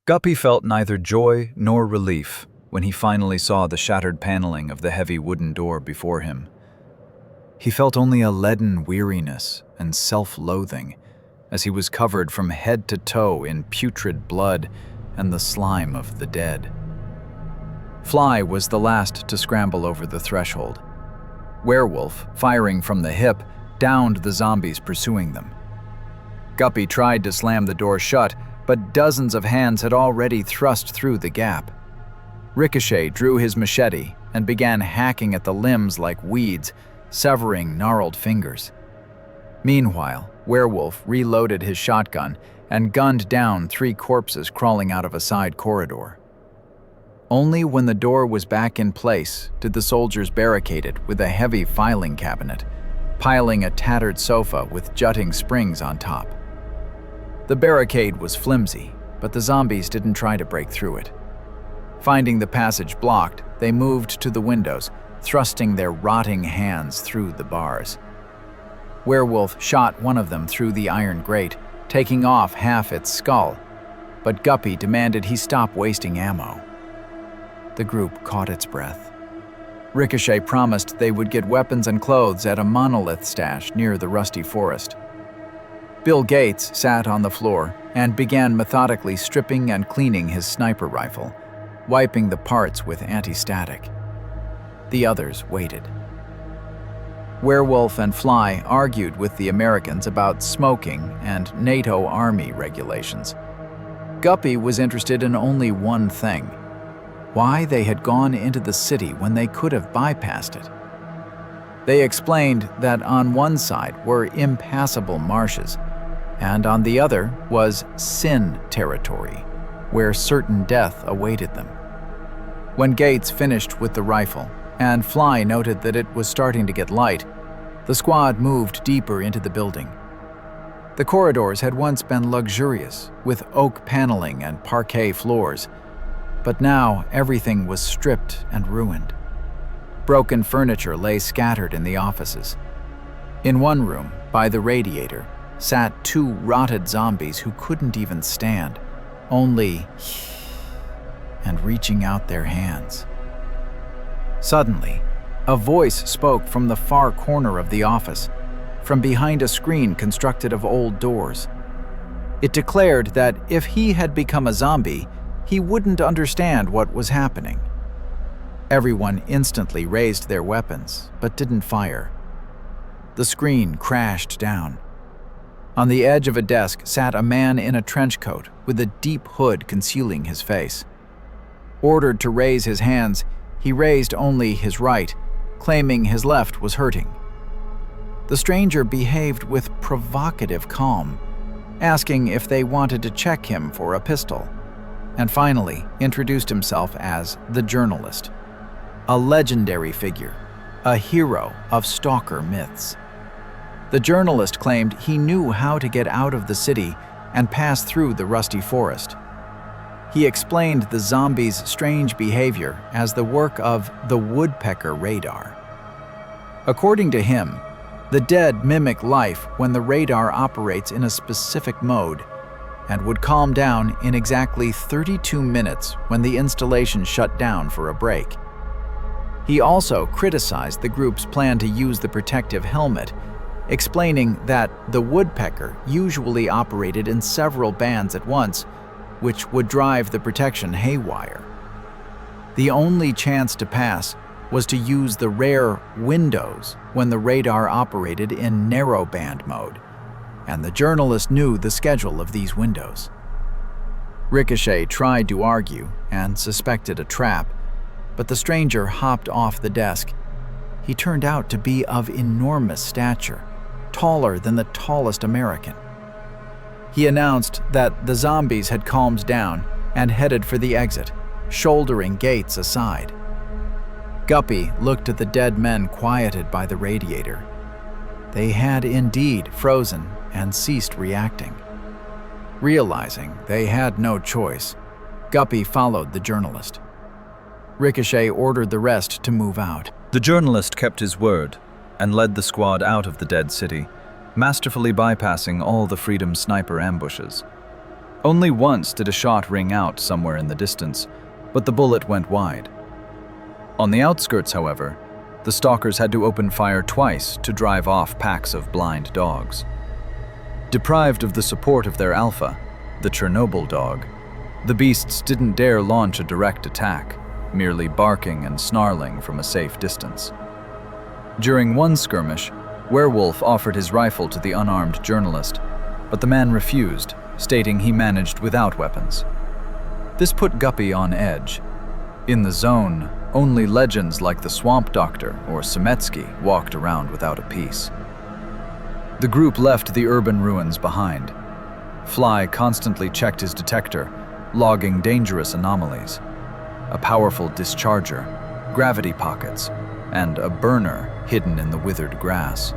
Guppy felt neither joy nor relief when he finally saw the shattered paneling of the heavy wooden door before him. He felt only a leaden weariness and self-loathing as he was covered from head to toe in putrid blood and the slime of the dead. Fly was the last to scramble over the threshold. Werewolf, firing from the hip, downed the zombies pursuing them. Guppy tried to slam the door shut, but dozens of hands had already thrust through the gap. Ricochet drew his machete and began hacking at the limbs like weeds, severing gnarled fingers. Meanwhile, Werewolf reloaded his shotgun and gunned down 3 corpses crawling out of a side corridor. Only when the door was back in place did the soldiers barricade it with a heavy filing cabinet, piling a tattered sofa with jutting springs on top. The barricade was flimsy, but the zombies didn't try to break through it. Finding the passage blocked, they moved to the windows, thrusting their rotting hands through the bars. Werewolf shot one of them through the iron grate, taking off half its skull, but Guppy demanded he stop wasting ammo. The group caught its breath. Ricochet promised they would get weapons and clothes at a Monolith stash near the rusty forest. Bill Gates sat on the floor and began methodically stripping and cleaning his sniper rifle, wiping the parts with anti-static. The others waited. Werewolf and Fly argued with the Americans about smoking and NATO Army regulations. Guppy was interested in only one thing: why they had gone into the city when they could have bypassed it. They explained that on one side were impassable marshes, and on the other was sin territory, where certain death awaited them. When Gates finished with the rifle, and Fly noted that it was starting to get light, the squad moved deeper into the building. The corridors had once been luxurious, with oak paneling and parquet floors, but now everything was stripped and ruined. Broken furniture lay scattered in the offices. In one room, by the radiator, sat 2 rotted zombies who couldn't even stand, only and reaching out their hands. Suddenly, a voice spoke from the far corner of the office, from behind a screen constructed of old doors. It declared that if he had become a zombie, he wouldn't understand what was happening. Everyone instantly raised their weapons, but didn't fire. The screen crashed down. On the edge of a desk sat a man in a trench coat with a deep hood concealing his face. Ordered to raise his hands, he raised only his right, claiming his left was hurting. The stranger behaved with provocative calm, asking if they wanted to check him for a pistol, and finally introduced himself as the journalist, a legendary figure, a hero of Stalker myths. The journalist claimed he knew how to get out of the city and pass through the rusty forest. He explained the zombies' strange behavior as the work of the woodpecker radar. According to him, the dead mimic life when the radar operates in a specific mode and would calm down in exactly 32 minutes when the installation shut down for a break. He also criticized the group's plan to use the protective helmet, explaining that the woodpecker usually operated in several bands at once, which would drive the protection haywire. The only chance to pass was to use the rare windows when the radar operated in narrowband mode, and the journalist knew the schedule of these windows. Ricochet tried to argue and suspected a trap, but the stranger hopped off the desk. He turned out to be of enormous stature, taller than the tallest American. He announced that the zombies had calmed down and headed for the exit, shouldering Gates aside. Guppy looked at the dead men quieted by the radiator. They had indeed frozen and ceased reacting. Realizing they had no choice, Guppy followed the journalist. Ricochet ordered the rest to move out. The journalist kept his word and led the squad out of the dead city, masterfully bypassing all the Freedom sniper ambushes. Only once did a shot ring out somewhere in the distance, but the bullet went wide. On the outskirts, however, the stalkers had to open fire twice to drive off packs of blind dogs. Deprived of the support of their alpha, the Chernobyl dog, the beasts didn't dare launch a direct attack, merely barking and snarling from a safe distance. During one skirmish, Werewolf offered his rifle to the unarmed journalist, but the man refused, stating he managed without weapons. This put Guppy on edge. In the zone, only legends like the Swamp Doctor or Semetsky walked around without a piece. The group left the urban ruins behind. Fly constantly checked his detector, logging dangerous anomalies. A powerful discharger, gravity pockets, and a burner hidden in the withered grass.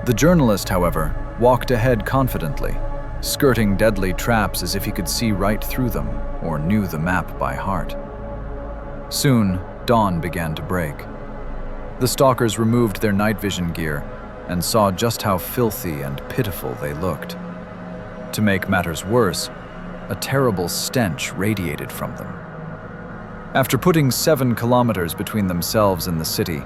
The journalist, however, walked ahead confidently, skirting deadly traps as if he could see right through them or knew the map by heart. Soon, dawn began to break. The stalkers removed their night vision gear and saw just how filthy and pitiful they looked. To make matters worse, a terrible stench radiated from them. After putting 7 kilometers between themselves and the city,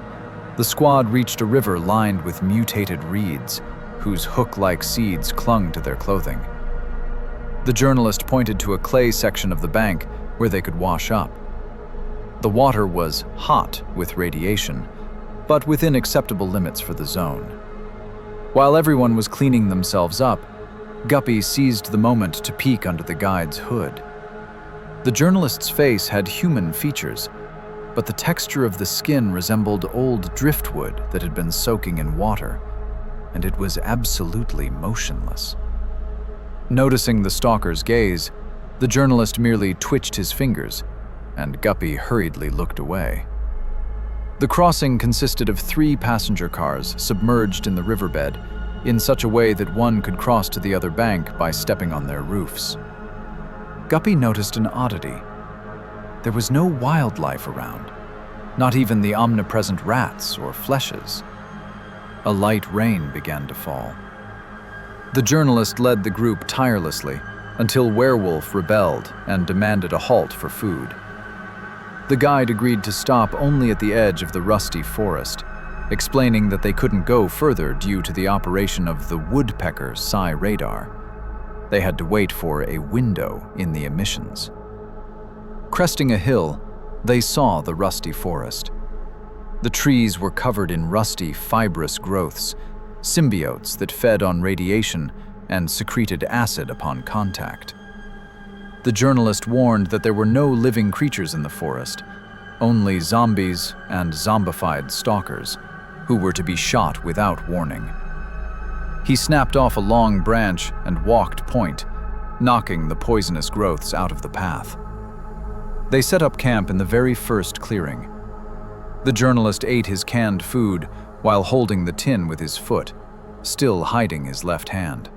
the squad reached a river lined with mutated reeds, whose hook-like seeds clung to their clothing. The journalist pointed to a clay section of the bank where they could wash up. The water was hot with radiation, but within acceptable limits for the zone. While everyone was cleaning themselves up, Guppy seized the moment to peek under the guide's hood. The journalist's face had human features, but the texture of the skin resembled old driftwood that had been soaking in water, and it was absolutely motionless. Noticing the stalker's gaze, the journalist merely twitched his fingers, and Guppy hurriedly looked away. The crossing consisted of 3 passenger cars submerged in the riverbed in such a way that one could cross to the other bank by stepping on their roofs. Guppy noticed an oddity. There was no wildlife around, not even the omnipresent rats or fleshes. A light rain began to fall. The journalist led the group tirelessly until Werewolf rebelled and demanded a halt for food. The guide agreed to stop only at the edge of the rusty forest, explaining that they couldn't go further due to the operation of the woodpecker psi radar. They had to wait for a window in the emissions. Cresting a hill, they saw the rusty forest. The trees were covered in rusty, fibrous growths, symbiotes that fed on radiation and secreted acid upon contact. The journalist warned that there were no living creatures in the forest, only zombies and zombified stalkers, who were to be shot without warning. He snapped off a long branch and walked point, knocking the poisonous growths out of the path. They set up camp in the very first clearing. The journalist ate his canned food while holding the tin with his foot, still hiding his left hand.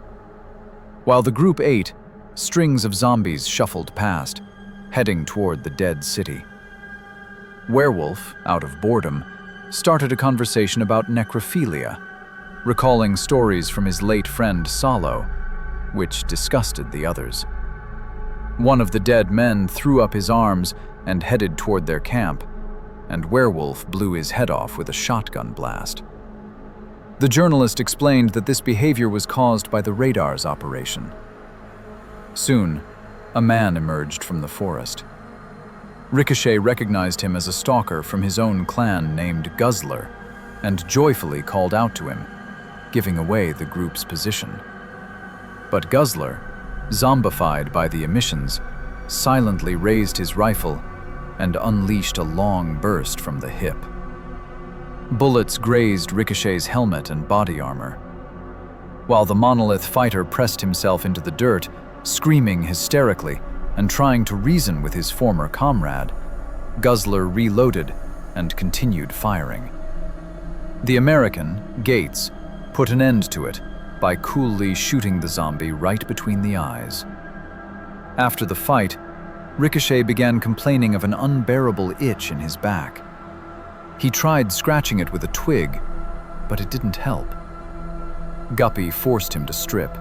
While the group ate, strings of zombies shuffled past, heading toward the dead city. Werewolf, out of boredom, started a conversation about necrophilia, recalling stories from his late friend Salo, which disgusted the others. One of the dead men threw up his arms and headed toward their camp, and Werewolf blew his head off with a shotgun blast. The journalist explained that this behavior was caused by the radar's operation. Soon, a man emerged from the forest. Ricochet recognized him as a stalker from his own clan named Guzzler, and joyfully called out to him, giving away the group's position. But Guzzler, zombified by the emissions, silently raised his rifle and unleashed a long burst from the hip. Bullets grazed Ricochet's helmet and body armor. While the Monolith fighter pressed himself into the dirt, screaming hysterically and trying to reason with his former comrade, Guzzler reloaded and continued firing. The American, Gates, put an end to it by coolly shooting the zombie right between the eyes. After the fight, Ricochet began complaining of an unbearable itch in his back. He tried scratching it with a twig, but it didn't help. Guppy forced him to strip.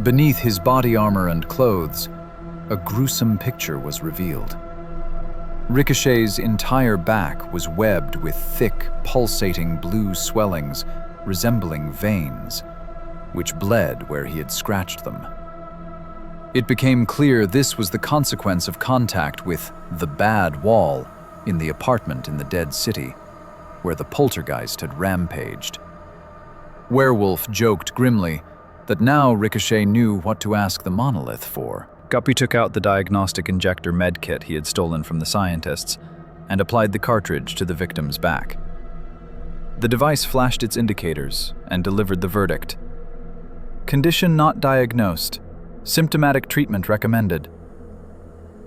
Beneath his body armor and clothes, a gruesome picture was revealed. Ricochet's entire back was webbed with thick, pulsating blue swellings resembling veins, which bled where he had scratched them. It became clear this was the consequence of contact with the bad wall in the apartment in the dead city, where the poltergeist had rampaged. Werewolf joked grimly that now Ricochet knew what to ask the Monolith for. Guppy took out the diagnostic injector medkit he had stolen from the scientists and applied the cartridge to the victim's back. The device flashed its indicators and delivered the verdict. Condition not diagnosed. Symptomatic treatment recommended.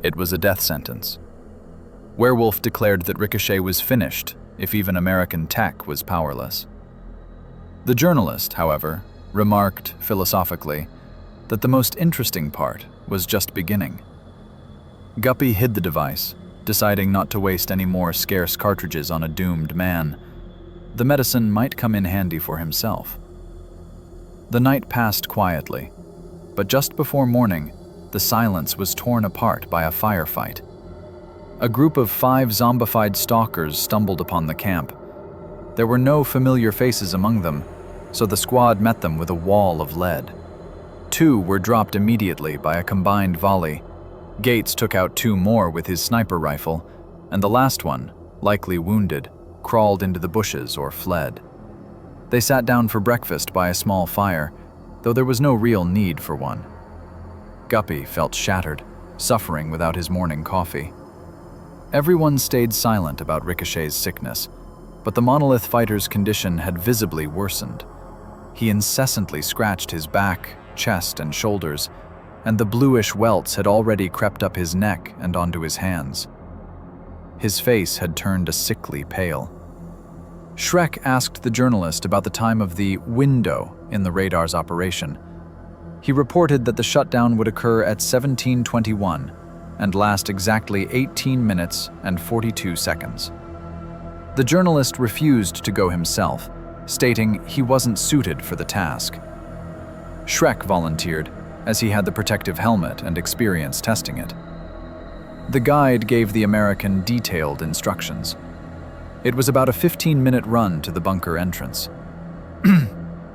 It was a death sentence. Werewolf declared that Ricochet was finished if even American tech was powerless. The journalist, however, remarked philosophically that the most interesting part was just beginning. Guppy hid the device, deciding not to waste any more scarce cartridges on a doomed man. The medicine might come in handy for himself. The night passed quietly, but just before morning, the silence was torn apart by a firefight. A group of 5 zombified stalkers stumbled upon the camp. There were no familiar faces among them, so the squad met them with a wall of lead. 2 were dropped immediately by a combined volley. Gates took out 2 more with his sniper rifle, and the last one, likely wounded, crawled into the bushes or fled. They sat down for breakfast by a small fire, though there was no real need for one. Guppy felt shattered, suffering without his morning coffee. Everyone stayed silent about Ricochet's sickness, but the Monolith fighter's condition had visibly worsened. He incessantly scratched his back, chest, and shoulders, and the bluish welts had already crept up his neck and onto his hands. His face had turned a sickly pale. Shrek asked the journalist about the time of the window in the radar's operation. He reported that the shutdown would occur at 1721 and last exactly 18 minutes and 42 seconds. The journalist refused to go himself, stating he wasn't suited for the task. Shrek volunteered, as he had the protective helmet and experience testing it. The guide gave the American detailed instructions. It was about a 15-minute run to the bunker entrance.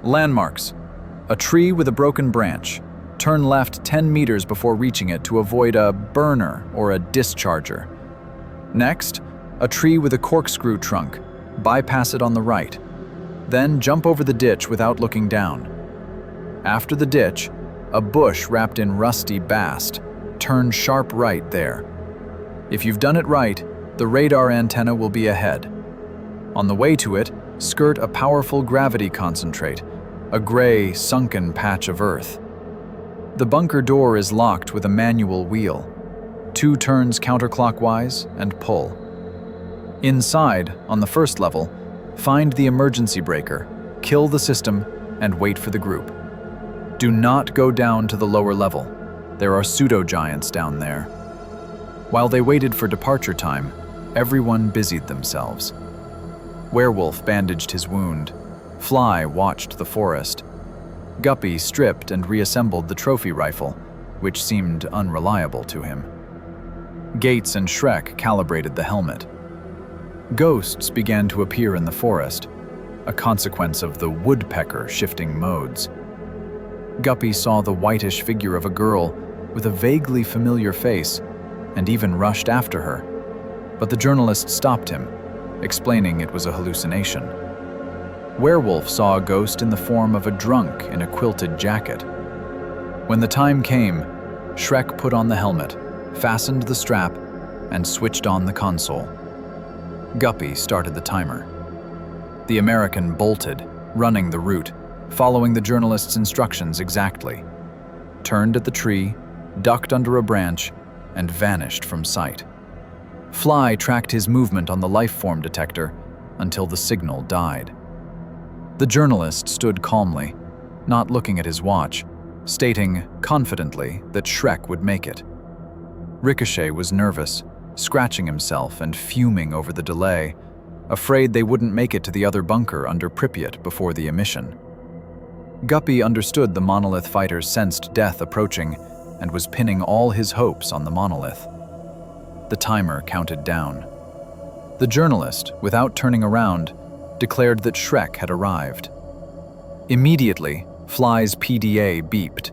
Landmarks: a tree with a broken branch. Turn left 10 meters before reaching it to avoid a burner or a discharger. Next, a tree with a corkscrew trunk. Bypass it on the right. Then jump over the ditch without looking down. After the ditch, a bush wrapped in rusty bast. Turn sharp right there. If you've done it right, the radar antenna will be ahead. On the way to it, skirt a powerful gravity concentrate, a gray, sunken patch of earth. The bunker door is locked with a manual wheel. 2 turns counterclockwise and pull. Inside, on the first level, find the emergency breaker, kill the system, and wait for the group. Do not go down to the lower level. There are pseudo-giants down there. While they waited for departure time, everyone busied themselves. Werewolf bandaged his wound. Fly watched the forest. Guppy stripped and reassembled the trophy rifle, which seemed unreliable to him. Gates and Shrek calibrated the helmet. Ghosts began to appear in the forest, a consequence of the woodpecker shifting modes. Guppy saw the whitish figure of a girl with a vaguely familiar face and even rushed after her, but the journalist stopped him, explaining it was a hallucination. Werewolf saw a ghost in the form of a drunk in a quilted jacket. When the time came, Shrek put on the helmet, fastened the strap, and switched on the console. Guppy started the timer. The American bolted, running the route, following the journalist's instructions exactly. Turned at the tree, ducked under a branch, and vanished from sight. Fly tracked his movement on the life-form detector until the signal died. The journalist stood calmly, not looking at his watch, stating confidently that Shrek would make it. Ricochet was nervous, scratching himself and fuming over the delay, afraid they wouldn't make it to the other bunker under Pripyat before the emission. Guppy understood the Monolith fighter sensed death approaching and was pinning all his hopes on the Monolith. The timer counted down. The journalist, without turning around, declared that S.T.A.L.K.E.R had arrived. Immediately, Fly's PDA beeped.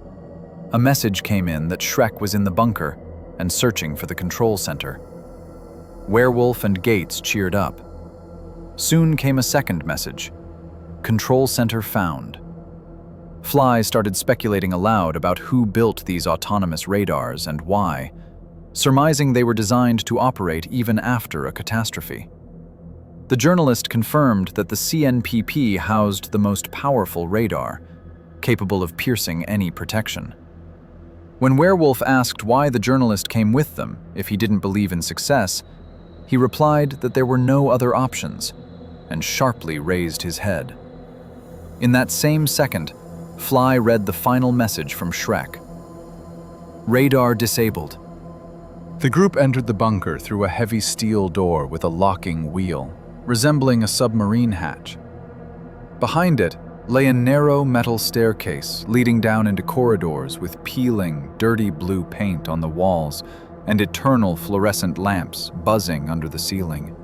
A message came in that S.T.A.L.K.E.R was in the bunker and searching for the control center. Werewolf and Gates cheered up. Soon came a second message. Control center found. Fly started speculating aloud about who built these autonomous radars and why, surmising they were designed to operate even after a catastrophe. The journalist confirmed that the CNPP housed the most powerful radar, capable of piercing any protection. When Werewolf asked why the journalist came with them if he didn't believe in success, he replied that there were no other options, and sharply raised his head. In that same second, Fly read the final message from S.T.A.L.K.E.R. Radar disabled. The group entered the bunker through a heavy steel door with a locking wheel, resembling a submarine hatch. Behind it lay a narrow metal staircase leading down into corridors with peeling, dirty blue paint on the walls and eternal fluorescent lamps buzzing under the ceiling.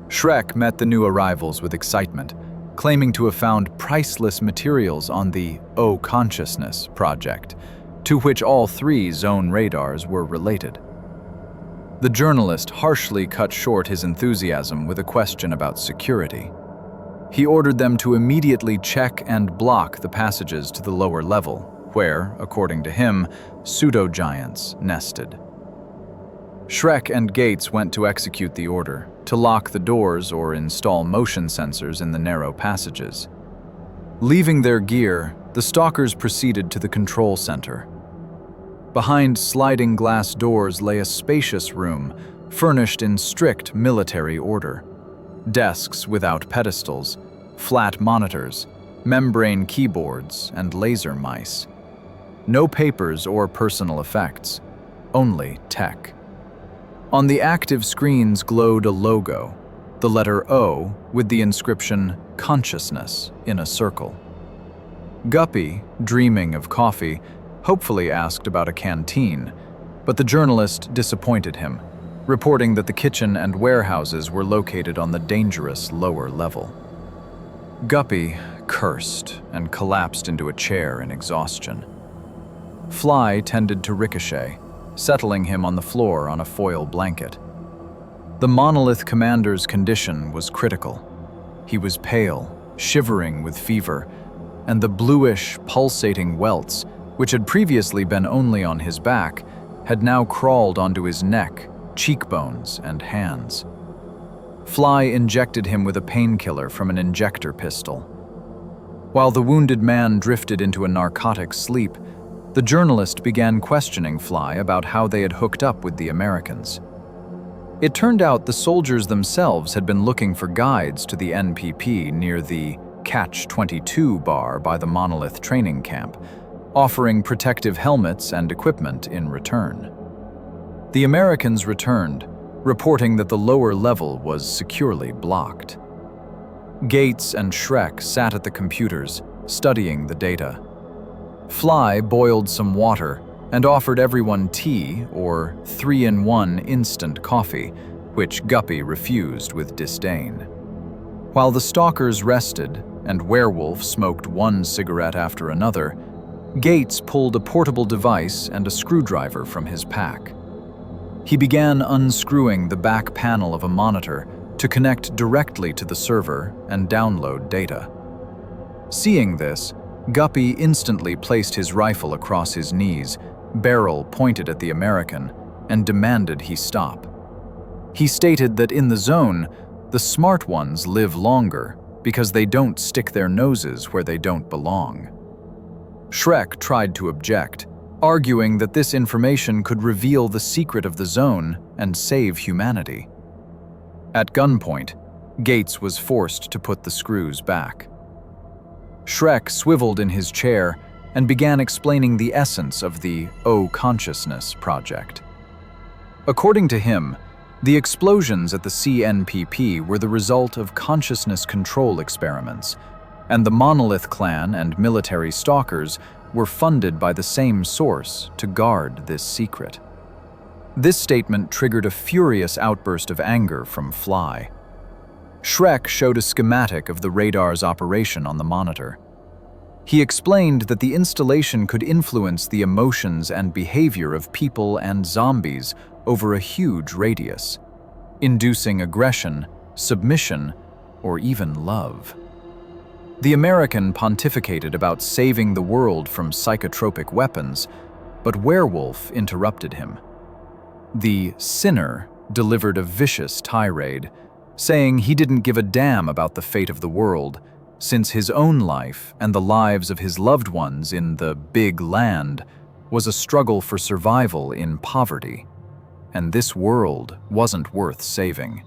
S.T.A.L.K.E.R met the new arrivals with excitement, claiming to have found priceless materials on the O-Consciousness project, to which all three zone radars were related. The journalist harshly cut short his enthusiasm with a question about security. He ordered them to immediately check and block the passages to the lower level, where, according to him, pseudo-giants nested. S.T.A.L.K.E.R and Gates went to execute the order, to lock the doors or install motion sensors in the narrow passages. Leaving their gear, the stalkers proceeded to the control center. Behind sliding glass doors lay a spacious room, furnished in strict military order. Desks without pedestals, flat monitors, membrane keyboards, and laser mice. No papers or personal effects, only tech. On the active screens glowed a logo, the letter O with the inscription "Consciousness" in a circle. Guppy, dreaming of coffee, hopefully asked about a canteen, but the journalist disappointed him, reporting that the kitchen and warehouses were located on the dangerous lower level. Guppy cursed and collapsed into a chair in exhaustion. Fly tended to Ricochet, settling him on the floor on a foil blanket. The Monolith commander's condition was critical. He was pale, shivering with fever, and the bluish, pulsating welts, which had previously been only on his back, had now crawled onto his neck, cheekbones, and hands. Fly injected him with a painkiller from an injector pistol. While the wounded man drifted into a narcotic sleep, the journalist began questioning Fly about how they had hooked up with the Americans. It turned out the soldiers themselves had been looking for guides to the NPP near the Catch-22 bar by the Monolith training camp, offering protective helmets and equipment in return. The Americans returned, reporting that the lower level was securely blocked. Gates and S.T.A.L.K.E.R sat at the computers, studying the data. Fly boiled some water and offered everyone tea or 3-in-1 instant coffee, which Guppy refused with disdain. While the stalkers rested and Werewolf smoked one cigarette after another, Gates pulled a portable device and a screwdriver from his pack. He began unscrewing the back panel of a monitor to connect directly to the server and download data. Seeing this, Guppy instantly placed his rifle across his knees, barrel pointed at the American, and demanded he stop. He stated that in the zone, the smart ones live longer because they don't stick their noses where they don't belong. S.T.A.L.K.E.R tried to object, arguing that this information could reveal the secret of the zone and save humanity. At gunpoint, Gates was forced to put the screws back. S.T.A.L.K.E.R swiveled in his chair and began explaining the essence of the O-Consciousness project. According to him, the explosions at the CNPP were the result of consciousness control experiments, and the Monolith clan and military stalkers were funded by the same source to guard this secret. This statement triggered a furious outburst of anger from Fly. Shrek showed a schematic of the radar's operation on the monitor. He explained that the installation could influence the emotions and behavior of people and zombies over a huge radius, inducing aggression, submission, or even love. The American pontificated about saving the world from psychotropic weapons, but Werewolf interrupted him. The Sinner delivered a vicious tirade, saying he didn't give a damn about the fate of the world, since his own life and the lives of his loved ones in the big land was a struggle for survival in poverty, and this world wasn't worth saving.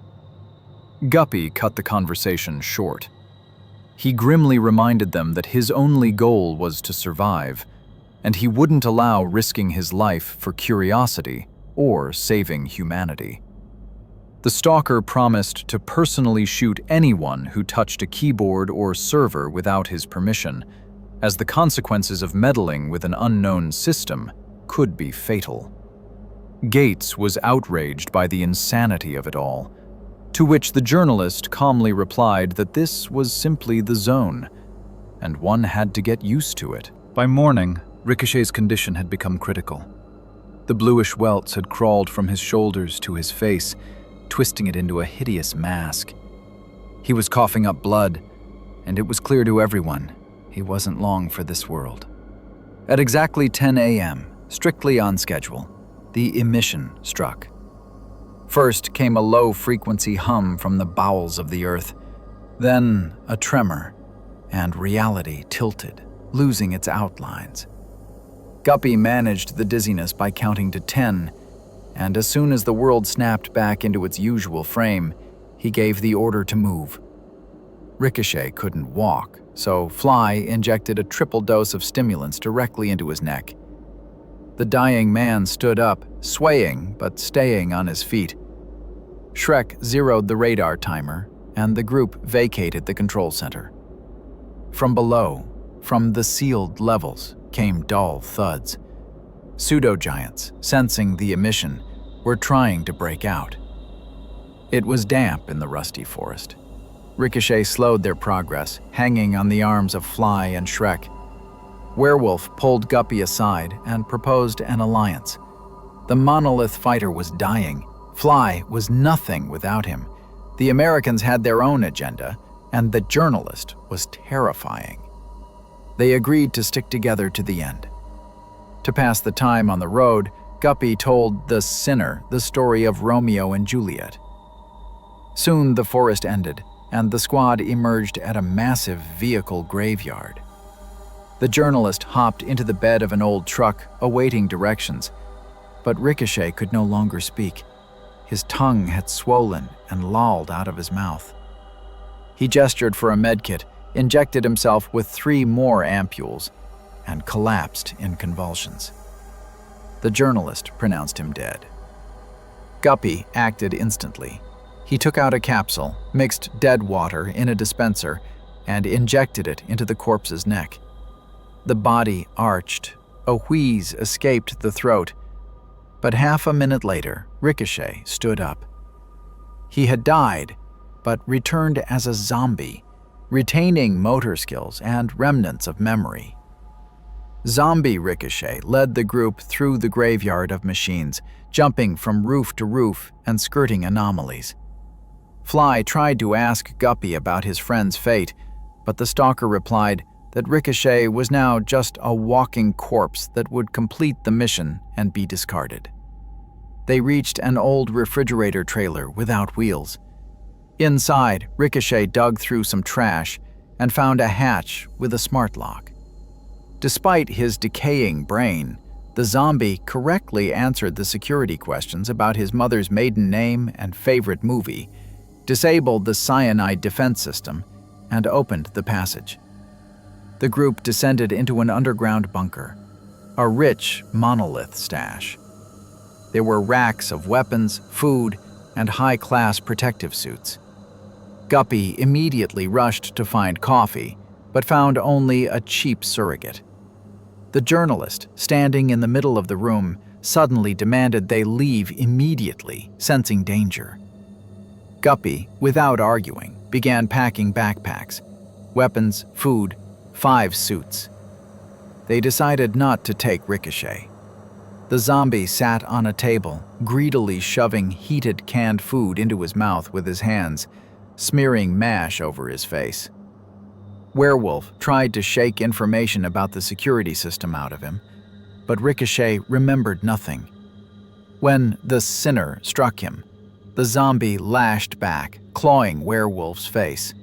Guppy cut the conversation short. He grimly reminded them that his only goal was to survive, and he wouldn't allow risking his life for curiosity or saving humanity. The Stalker promised to personally shoot anyone who touched a keyboard or server without his permission, as the consequences of meddling with an unknown system could be fatal. Gates was outraged by the insanity of it all, to which the journalist calmly replied that this was simply the zone, and one had to get used to it. By morning, Ricochet's condition had become critical. The bluish welts had crawled from his shoulders to his face, twisting it into a hideous mask. He was coughing up blood, and it was clear to everyone he wasn't long for this world. At exactly 10 a.m., strictly on schedule, the emission struck. First came a low-frequency hum from the bowels of the earth, then a tremor, and reality tilted, losing its outlines. Guppy managed the dizziness by counting to 10, and as soon as the world snapped back into its usual frame, he gave the order to move. Ricochet couldn't walk, so Fly injected a triple dose of stimulants directly into his neck. The dying man stood up, swaying but staying on his feet. Shrek zeroed the radar timer, and the group vacated the control center. From below, from the sealed levels, came dull thuds. Pseudo-giants, sensing the emission, were trying to break out. It was damp in the rusty forest. Ricochet slowed their progress, hanging on the arms of Fly and Shrek. Werewolf pulled Guppy aside and proposed an alliance. The Monolith fighter was dying. Fly was nothing without him. The Americans had their own agenda, and the journalist was terrifying. They agreed to stick together to the end. To pass the time on the road, Guppy told the Sinner the story of Romeo and Juliet. Soon the forest ended, and the squad emerged at a massive vehicle graveyard. The journalist hopped into the bed of an old truck, awaiting directions, but Ricochet could no longer speak. His tongue had swollen and lolled out of his mouth. He gestured for a medkit, injected himself with 3 more ampules, and collapsed in convulsions. The journalist pronounced him dead. Guppy acted instantly. He took out a capsule, mixed dead water in a dispenser, and injected it into the corpse's neck. The body arched. A wheeze escaped the throat. But half a minute later, Ricochet stood up. He had died, but returned as a zombie, retaining motor skills and remnants of memory. Zombie Ricochet led the group through the graveyard of machines, jumping from roof to roof and skirting anomalies. Fly tried to ask Guppy about his friend's fate, but the Stalker replied that Ricochet was now just a walking corpse that would complete the mission and be discarded. They reached an old refrigerator trailer without wheels. Inside, Ricochet dug through some trash and found a hatch with a smart lock. Despite his decaying brain, the zombie correctly answered the security questions about his mother's maiden name and favorite movie, disabled the cyanide defense system, and opened the passage. The group descended into an underground bunker, a rich Monolith stash. There were racks of weapons, food, and high-class protective suits. Guppy immediately rushed to find coffee, but found only a cheap surrogate. The journalist, standing in the middle of the room, suddenly demanded they leave immediately, sensing danger. Guppy, without arguing, began packing backpacks, weapons, food, 5 suits. They decided not to take Ricochet. The zombie sat on a table, greedily shoving heated canned food into his mouth with his hands, smearing mash over his face. Werewolf tried to shake information about the security system out of him, but Ricochet remembered nothing. When the sinner struck him, the zombie lashed back, clawing Werewolf's face.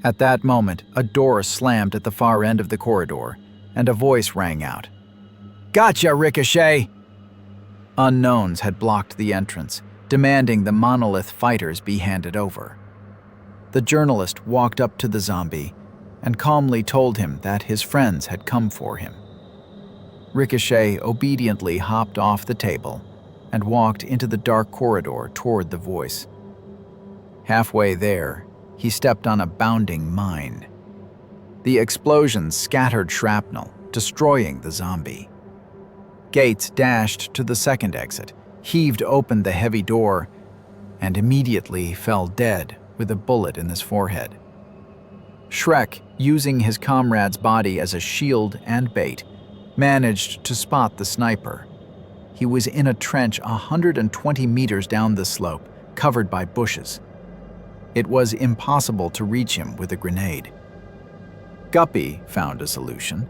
At that moment, a door slammed at the far end of the corridor, and a voice rang out. "Gotcha, Ricochet!" Unknowns had blocked the entrance, demanding the Monolith fighters be handed over. The journalist walked up to the zombie and calmly told him that his friends had come for him. Ricochet obediently hopped off the table and walked into the dark corridor toward the voice. Halfway there, he stepped on a bounding mine. The explosions scattered shrapnel, destroying the zombie. Gates dashed to the second exit, heaved open the heavy door, and immediately fell dead with a bullet in his forehead. Shrek, using his comrade's body as a shield and bait, managed to spot the sniper. He was in a trench 120 meters down the slope, covered by bushes. It was impossible to reach him with a grenade. Guppy found a solution.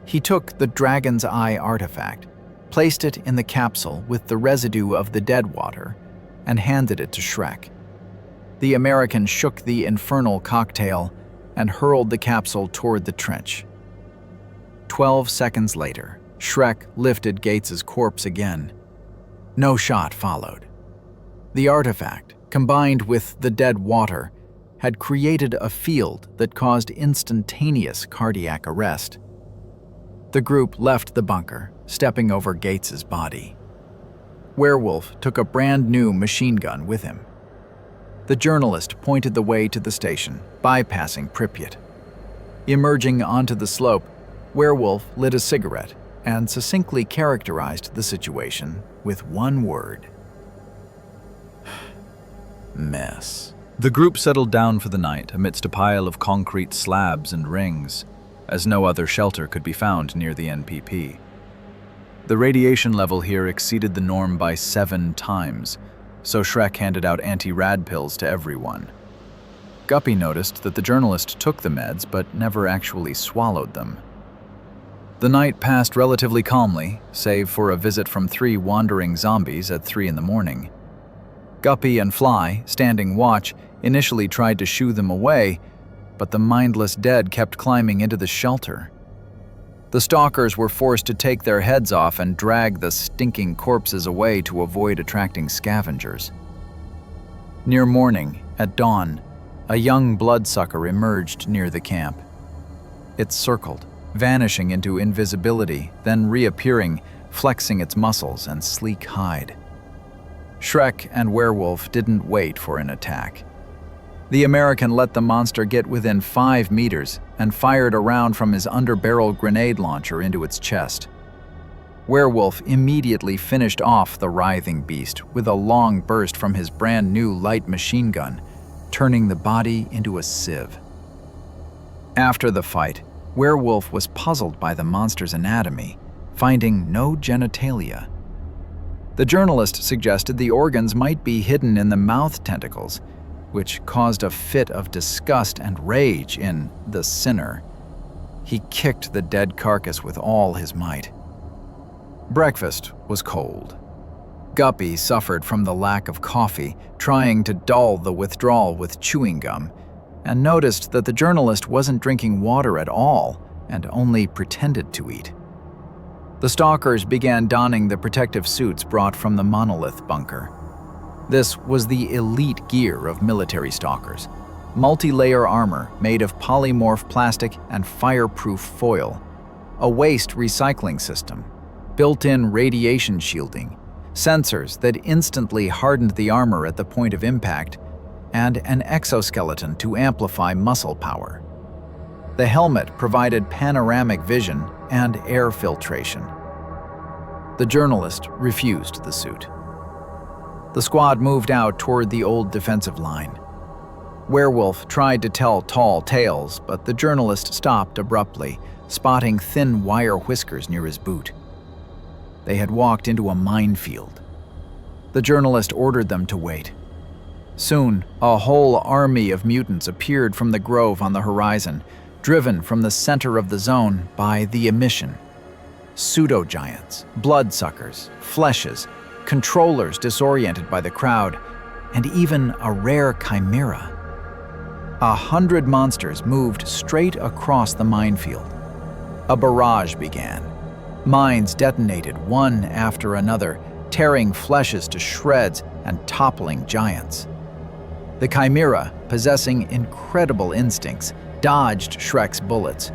He took the Dragon's Eye artifact, placed it in the capsule with the residue of the dead water, and handed it to Shrek. The American shook the infernal cocktail and hurled the capsule toward the trench. 12 seconds later, Shrek lifted Gates's corpse again. No shot followed. The artifact, combined with the dead water, had created a field that caused instantaneous cardiac arrest. The group left the bunker, stepping over Gates's body. Werewolf took a brand new machine gun with him. The journalist pointed the way to the station, bypassing Pripyat. Emerging onto the slope, Werewolf lit a cigarette and succinctly characterized the situation with one word. Mess. The group settled down for the night amidst a pile of concrete slabs and rings, as no other shelter could be found near the NPP. The radiation level here exceeded the norm by 7 times, so Shrek handed out anti-rad pills to everyone. Guppy noticed that the journalist took the meds but never actually swallowed them. The night passed relatively calmly, save for a visit from 3 wandering zombies at 3 in the morning. Guppy and Fly, standing watch, initially tried to shoo them away, but the mindless dead kept climbing into the shelter. The stalkers were forced to take their heads off and drag the stinking corpses away to avoid attracting scavengers. Near morning, at dawn, a young bloodsucker emerged near the camp. It circled, vanishing into invisibility, then reappearing, flexing its muscles and sleek hide. Shrek and Werewolf didn't wait for an attack. The American let the monster get within 5 meters and fired a round from his underbarrel grenade launcher into its chest. Werewolf immediately finished off the writhing beast with a long burst from his brand new light machine gun, turning the body into a sieve. After the fight, Werewolf was puzzled by the monster's anatomy, finding no genitalia. The journalist suggested the organs might be hidden in the mouth tentacles, which caused a fit of disgust and rage in the sinner. He kicked the dead carcass with all his might. Breakfast was cold. Guppy suffered from the lack of coffee, trying to dull the withdrawal with chewing gum, and noticed that the journalist wasn't drinking water at all and only pretended to eat. The stalkers began donning the protective suits brought from the Monolith bunker. This was the elite gear of military stalkers: multi-layer armor made of polymorph plastic and fireproof foil, a waste recycling system, built-in radiation shielding, sensors that instantly hardened the armor at the point of impact, and an exoskeleton to amplify muscle power. The helmet provided panoramic vision and air filtration. The journalist refused the suit. The squad moved out toward the old defensive line. Werewolf tried to tell tall tales, but the journalist stopped abruptly, spotting thin wire whiskers near his boot. They had walked into a minefield. The journalist ordered them to wait. Soon, a whole army of mutants appeared from the grove on the horizon, driven from the center of the zone by the emission. Pseudo-giants, bloodsuckers, fleshes, controllers disoriented by the crowd, and even a rare chimera. 100 monsters moved straight across the minefield. A barrage began. Mines detonated one after another, tearing fleshes to shreds and toppling giants. The chimera, possessing incredible instincts, dodged Shrek's bullets.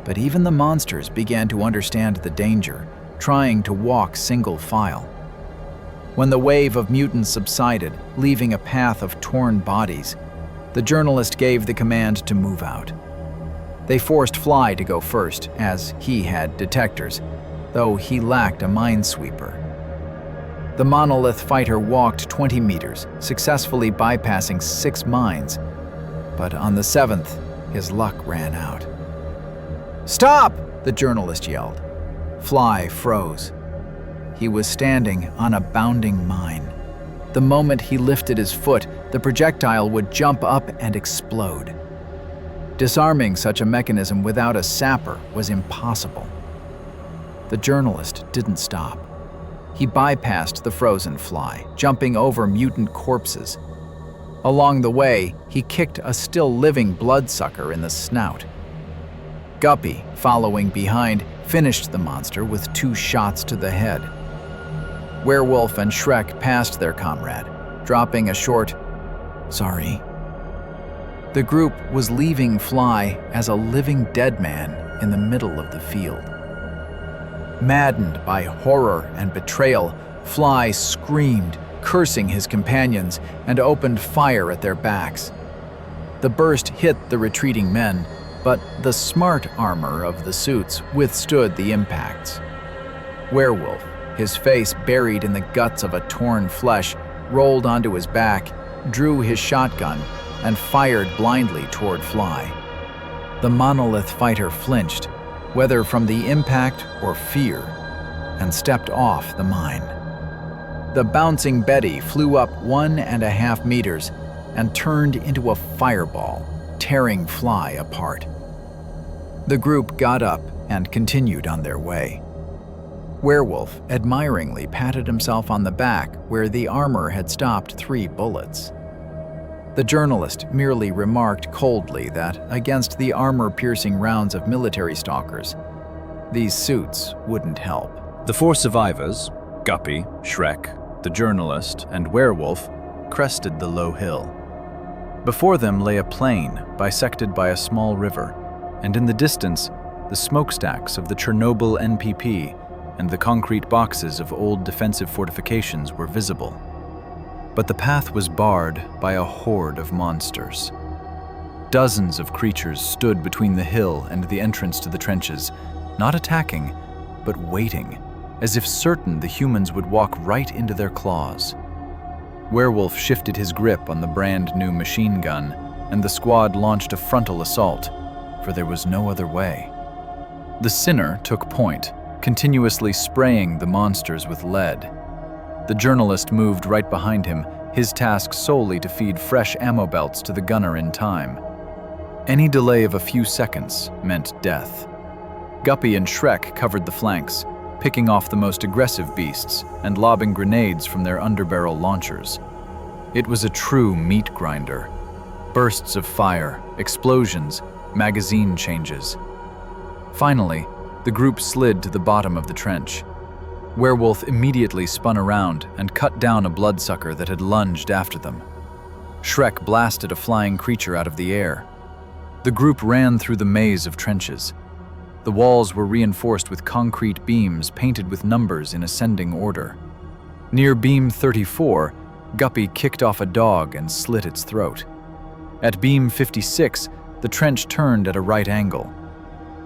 But even the monsters began to understand the danger, trying to walk single file. When the wave of mutants subsided, leaving a path of torn bodies, the journalist gave the command to move out. They forced Fly to go first, as he had detectors, though he lacked a minesweeper. The Monolith fighter walked 20 meters, successfully bypassing 6 mines, but on the 7th, his luck ran out. "Stop!" the journalist yelled. Fly froze. He was standing on a bounding mine. The moment he lifted his foot, the projectile would jump up and explode. Disarming such a mechanism without a sapper was impossible. The journalist didn't stop. He bypassed the frozen Fly, jumping over mutant corpses. Along the way, he kicked a still-living bloodsucker in the snout. Guppy, following behind, finished the monster with 2 shots to the head. Werewolf and Shrek passed their comrade, dropping a short, "Sorry." The group was leaving Fly as a living dead man in the middle of the field. Maddened by horror and betrayal, Fly screamed, cursing his companions, and opened fire at their backs. The burst hit the retreating men, but the smart armor of the suits withstood the impacts. Werewolf, his face buried in the guts of a torn flesh, rolled onto his back, drew his shotgun, and fired blindly toward Fly. The Monolith fighter flinched, whether from the impact or fear, and stepped off the mine. The bouncing Betty flew up 1.5 meters and turned into a fireball, tearing Fly apart. The group got up and continued on their way. Werewolf admiringly patted himself on the back where the armor had stopped 3 bullets. The journalist merely remarked coldly that against the armor-piercing rounds of military stalkers, these suits wouldn't help. The 4 survivors, Guppy, Shrek, the journalist, and Werewolf, crested the low hill. Before them lay a plain bisected by a small river, and in the distance, the smokestacks of the Chernobyl NPP and the concrete boxes of old defensive fortifications were visible. But the path was barred by a horde of monsters. Dozens of creatures stood between the hill and the entrance to the trenches, not attacking, but waiting, as if certain the humans would walk right into their claws. Werewolf shifted his grip on the brand-new machine gun, and the squad launched a frontal assault, for there was no other way. The Sinner took point, continuously spraying the monsters with lead. The journalist moved right behind him, his task solely to feed fresh ammo belts to the gunner in time. Any delay of a few seconds meant death. Guppy and Shrek covered the flanks, picking off the most aggressive beasts and lobbing grenades from their underbarrel launchers. It was a true meat grinder. Bursts of fire, explosions, magazine changes. Finally, the group slid to the bottom of the trench. Werewolf immediately spun around and cut down a bloodsucker that had lunged after them. Shrek blasted a flying creature out of the air. The group ran through the maze of trenches. The walls were reinforced with concrete beams painted with numbers in ascending order. Near beam 34, Guppy kicked off a dog and slit its throat. At beam 56, the trench turned at a right angle.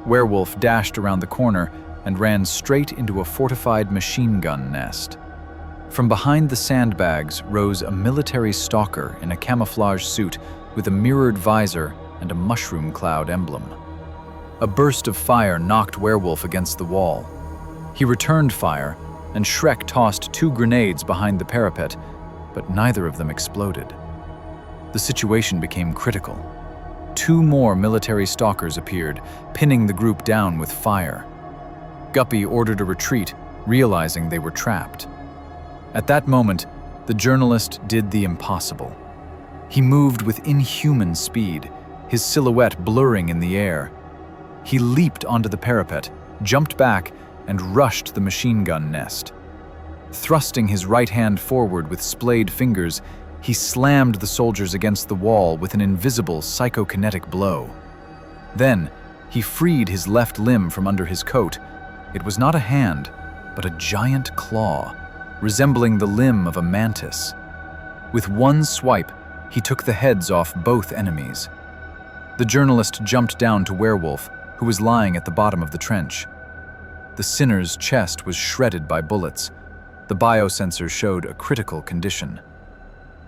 Werewolf dashed around the corner and ran straight into a fortified machine gun nest. From behind the sandbags rose a military stalker in a camouflage suit with a mirrored visor and a mushroom cloud emblem. A burst of fire knocked Werewolf against the wall. He returned fire, and Shrek tossed 2 grenades behind the parapet, but neither of them exploded. The situation became critical. 2 more military stalkers appeared, pinning the group down with fire. Guppy ordered a retreat, realizing they were trapped. At that moment, the journalist did the impossible. He moved with inhuman speed, his silhouette blurring in the air. He leaped onto the parapet, jumped back, and rushed the machine gun nest. Thrusting his right hand forward with splayed fingers, he slammed the soldiers against the wall with an invisible psychokinetic blow. Then, he freed his left limb from under his coat. It was not a hand, but a giant claw, resembling the limb of a mantis. With one swipe, he took the heads off both enemies. The journalist jumped down to Werewolf, who was lying at the bottom of the trench. The sinner's chest was shredded by bullets. The biosensor showed a critical condition.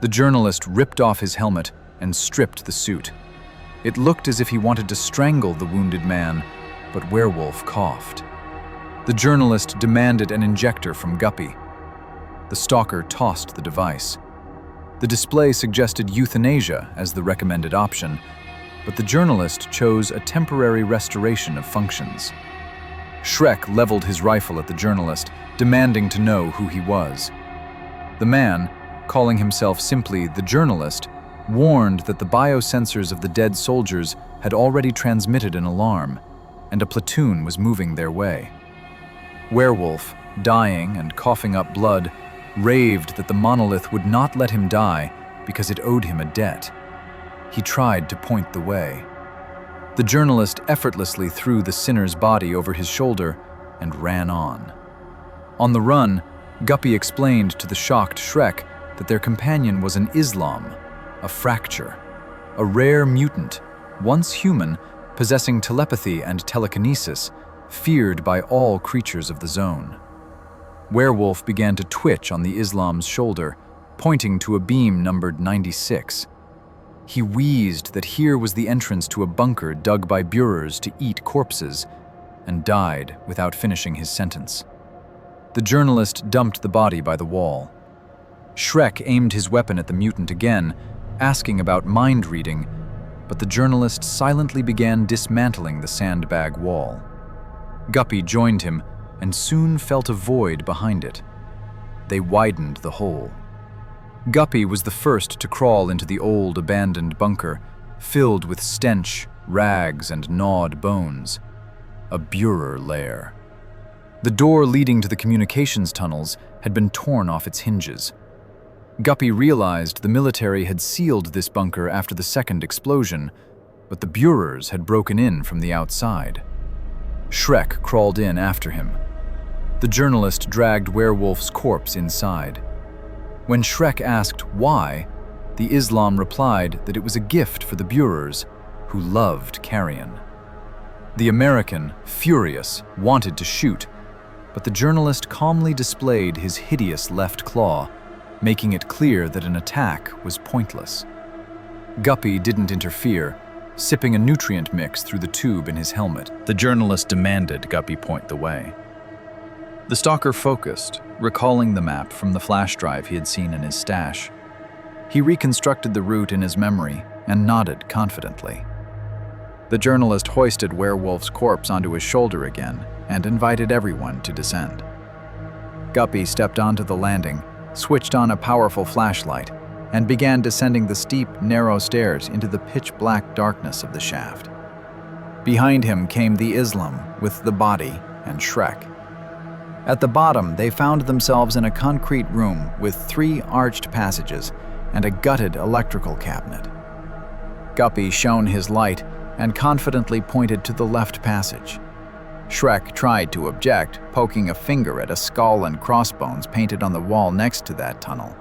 The journalist ripped off his helmet and stripped the suit. It looked as if he wanted to strangle the wounded man, but Werewolf coughed. The journalist demanded an injector from Guppy. The stalker tossed the device. The display suggested euthanasia as the recommended option, but the journalist chose a temporary restoration of functions. Shrek leveled his rifle at the journalist, demanding to know who he was. The man, calling himself simply the journalist, warned that the biosensors of the dead soldiers had already transmitted an alarm, and a platoon was moving their way. Werewolf, dying and coughing up blood, raved that the Monolith would not let him die because it owed him a debt. He tried to point the way. The journalist effortlessly threw the sinner's body over his shoulder and ran on. On the run, Guppy explained to the shocked Shrek that their companion was an Izlom, a fracture, a rare mutant, once human, possessing telepathy and telekinesis, feared by all creatures of the zone. Werewolf began to twitch on the Izlom's shoulder, pointing to a beam numbered 96. He wheezed that here was the entrance to a bunker dug by Buerers to eat corpses, and died without finishing his sentence. The journalist dumped the body by the wall. Shrek aimed his weapon at the mutant again, asking about mind reading, but the journalist silently began dismantling the sandbag wall. Guppy joined him and soon felt a void behind it. They widened the hole. Guppy was the first to crawl into the old abandoned bunker, filled with stench, rags, and gnawed bones. A Buerer lair. The door leading to the communications tunnels had been torn off its hinges. Guppy realized the military had sealed this bunker after the second explosion, but the Buerers had broken in from the outside. Shrek crawled in after him. The journalist dragged Werewolf's corpse inside. When Shrek asked why, the Izlom replied that it was a gift for the Buerers, who loved carrion. The American, furious, wanted to shoot, but the journalist calmly displayed his hideous left claw, making it clear that an attack was pointless. Guppy didn't interfere, sipping a nutrient mix through the tube in his helmet. The journalist demanded Guppy point the way. The stalker focused, recalling the map from the flash drive he had seen in his stash. He reconstructed the route in his memory and nodded confidently. The journalist hoisted Werewolf's corpse onto his shoulder again and invited everyone to descend. Guppy stepped onto the landing, switched on a powerful flashlight, and began descending the steep, narrow stairs into the pitch-black darkness of the shaft. Behind him came the Izlom with the body and Shrek. At the bottom, they found themselves in a concrete room with 3 arched passages and a gutted electrical cabinet. Guppy shone his light and confidently pointed to the left passage. Shrek tried to object, poking a finger at a skull and crossbones painted on the wall next to that tunnel.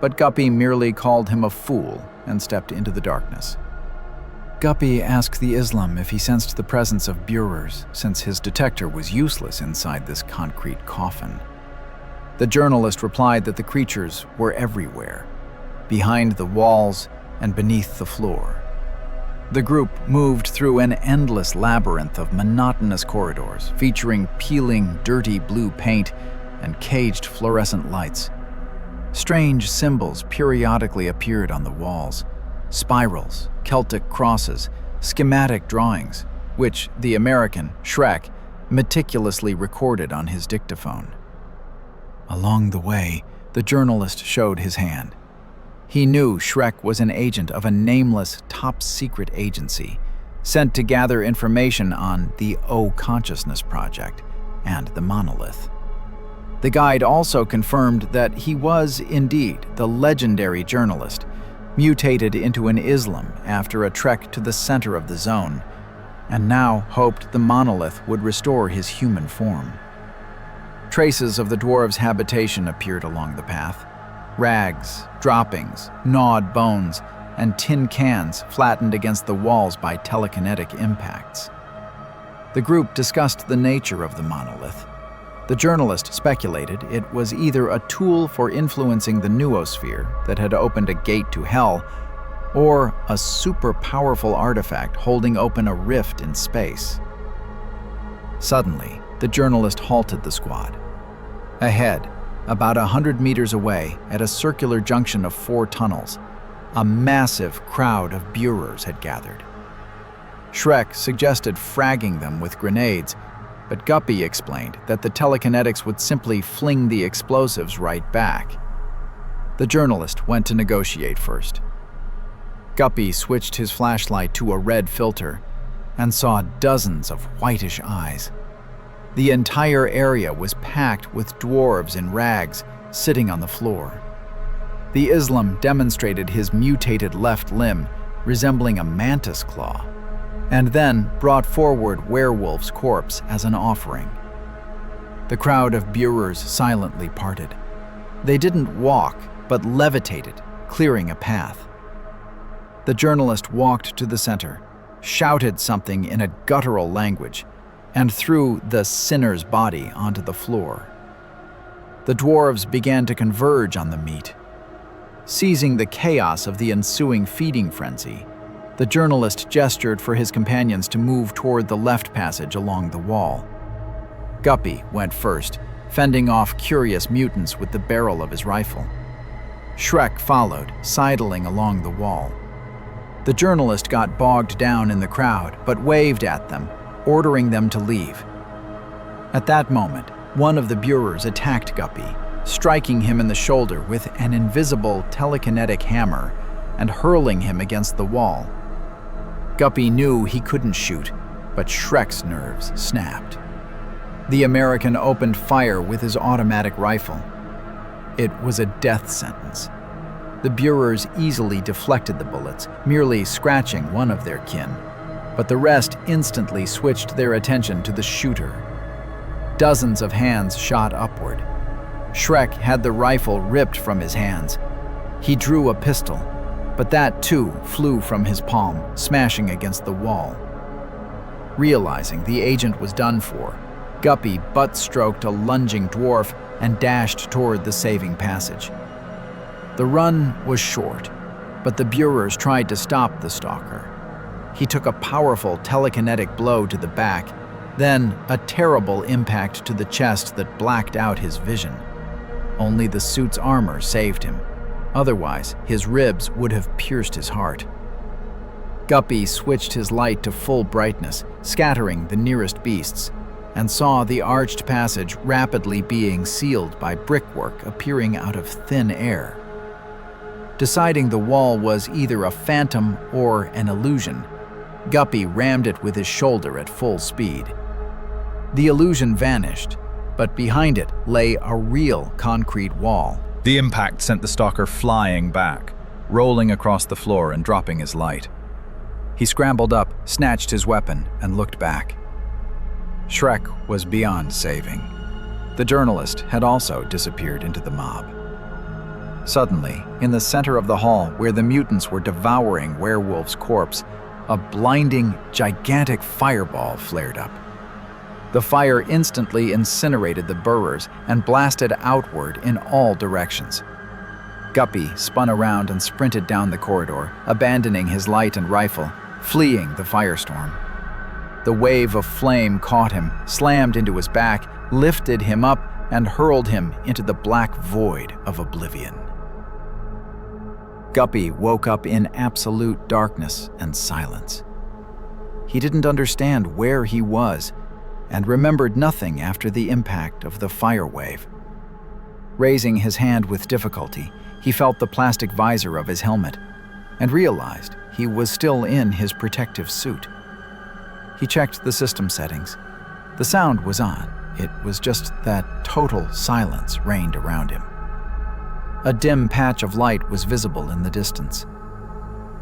But Guppy merely called him a fool and stepped into the darkness. Guppy asked the Izlom if he sensed the presence of Buerers, since his detector was useless inside this concrete coffin. The journalist replied that the creatures were everywhere, behind the walls and beneath the floor. The group moved through an endless labyrinth of monotonous corridors, featuring peeling, dirty blue paint and caged fluorescent lights. Strange symbols periodically appeared on the walls: spirals, Celtic crosses, schematic drawings, which the American, S.T.A.L.K.E.R, meticulously recorded on his dictaphone. Along the way, the journalist showed his hand. He knew S.T.A.L.K.E.R was an agent of a nameless, top-secret agency, sent to gather information on the O Consciousness Project and the Monolith. The guide also confirmed that he was indeed the legendary journalist, mutated into an Izlom after a trek to the center of the zone, and now hoped the Monolith would restore his human form. Traces of the dwarves' habitation appeared along the path: rags, droppings, gnawed bones, and tin cans flattened against the walls by telekinetic impacts. The group discussed the nature of the Monolith. The journalist speculated it was either a tool for influencing the noosphere that had opened a gate to hell, or a super-powerful artifact holding open a rift in space. Suddenly, the journalist halted the squad. Ahead, about 100 meters away, at a circular junction of 4 tunnels, a massive crowd of Buerers had gathered. S.T.A.L.K.E.R suggested fragging them with grenades, but Guppy explained that the telekinetics would simply fling the explosives right back. The journalist went to negotiate first. Guppy switched his flashlight to a red filter and saw dozens of whitish eyes. The entire area was packed with dwarves in rags sitting on the floor. The Izlom demonstrated his mutated left limb, resembling a mantis claw, and then brought forward Werewolf's corpse as an offering. The crowd of Buerers silently parted. They didn't walk, but levitated, clearing a path. The journalist walked to the center, shouted something in a guttural language, and threw the sinner's body onto the floor. The dwarves began to converge on the meat. Seizing the chaos of the ensuing feeding frenzy, the journalist gestured for his companions to move toward the left passage along the wall. Guppy went first, fending off curious mutants with the barrel of his rifle. S.T.A.L.K.E.R followed, sidling along the wall. The journalist got bogged down in the crowd, but waved at them, ordering them to leave. At that moment, one of the Buerers attacked Guppy, striking him in the shoulder with an invisible telekinetic hammer and hurling him against the wall. Guppy knew he couldn't shoot, but S.T.A.L.K.E.'s nerves snapped. The American opened fire with his automatic rifle. It was a death sentence. The Buerers easily deflected the bullets, merely scratching one of their kin, but the rest instantly switched their attention to the shooter. Dozens of hands shot upward. S.T.A.L.K.E.R had the rifle ripped from his hands. He drew a pistol, but that too flew from his palm, smashing against the wall. Realizing the agent was done for, Guppy butt-stroked a lunging dwarf and dashed toward the saving passage. The run was short, but the Buerers tried to stop the Stalker. He took a powerful telekinetic blow to the back, then a terrible impact to the chest that blacked out his vision. Only the suit's armor saved him. Otherwise, his ribs would have pierced his heart. Guppy switched his light to full brightness, scattering the nearest beasts, and saw the arched passage rapidly being sealed by brickwork appearing out of thin air. Deciding the wall was either a phantom or an illusion, Guppy rammed it with his shoulder at full speed. The illusion vanished, but behind it lay a real concrete wall. The impact sent the Stalker flying back, rolling across the floor and dropping his light. He scrambled up, snatched his weapon, and looked back. S.T.A.L.K.E.R was beyond saving. The journalist had also disappeared into the mob. Suddenly, in the center of the hall where the mutants were devouring Werewolf's corpse, A blinding, gigantic fireball flared up. The fire instantly incinerated the burrers and blasted outward in all directions. Guppy spun around and sprinted down the corridor, abandoning his light and rifle, fleeing the firestorm. The wave of flame caught him, slammed into his back, lifted him up, and hurled him into the black void of oblivion. Guppy woke up in absolute darkness and silence. He didn't understand where he was and remembered nothing after the impact of the fire wave. Raising his hand with difficulty, he felt the plastic visor of his helmet and realized he was still in his protective suit. He checked the system settings. The sound was on. It was just that total silence reigned around him. A dim patch of light was visible in the distance.